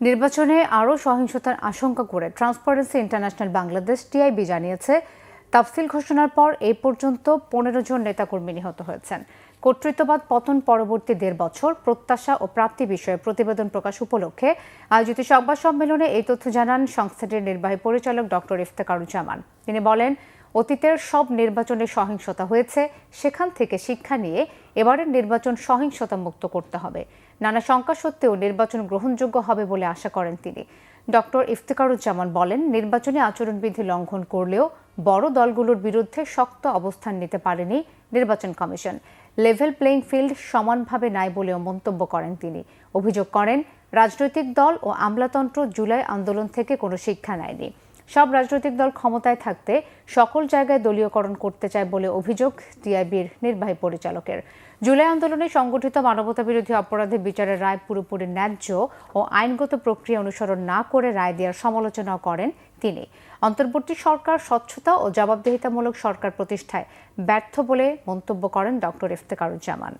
নির্বাচনে আরও সহিংসতার আশঙ্কা করে ট্রান্সপারেন্সি ইন্টারন্যাশনাল বাংলাদেশ টিআইবি জানিয়েছে, তাফসিল ঘোষণার পর এই পর্যন্ত 15 জন নেতাকর্মী নিহত হয়েছেন। কর্তৃত্ববাদ পতন পরবর্তী 1.5 বছর প্রত্যাশা ও প্রাপ্তি বিষয়ে প্রতিবেদন প্রকাশ উপলক্ষে আয়োজিত সংবাদ সম্মেলনে এই তথ্য জানান সংস্থাটির নির্বাহী পরিচালক ডক্টর ইফতেখারুজ্জামান। তিনি বলেন, অতীতের সব নির্বাচনে সহিংসতা হয়েছে, সেখান থেকে শিক্ষা নিয়ে এবারের নির্বাচন সহিংসতা মুক্ত করতে হবে। নানা শঙ্কা সত্ত্বেও নির্বাচন গ্রহণযোগ্য হবে বলে আশা করেন তিনি। ডক্টর ইফতেখারুজ্জামান বলেন, নির্বাচনী আচরণবিধি লঙ্ঘন করলেও বড় দলগুলোর বিরুদ্ধে শক্ত অবস্থান নিতে পারেনি নির্বাচন কমিশন। লেভেল প্লেইং ফিল্ড সমানভাবে নাই বলেও মন্তব্য করেন তিনি। অভিযোগ করেন, রাজনৈতিক দল ও আমলাতন্ত্র জুলাই আন্দোলন থেকে কোনো শিক্ষা নেয়নি। সব রাজনৈতিক দল ক্ষমতায় থাকতে সকল জায়গায় দলীয়করণ করতে চায় বলে অভিযোগ টিআইবির নির্বাহী পরিচালকের। জুলাই আন্দোলনে সংগঠিত মানবতাবিরোধী অপরাধের বিচারের রায় পুরোপুরি ন্যায্য ও আইনগত প্রক্রিয়া অনুসরণ না করে রায় দেওয়ার সমালোচনা করেন তিনি। অন্তর্বর্তী সরকার স্বচ্ছতা ও জবাবদিহিতামূলক সরকার প্রতিষ্ঠায় ব্যর্থ বলে মন্তব্য করেন ডক্টর ইফতেখারুজ্জামান।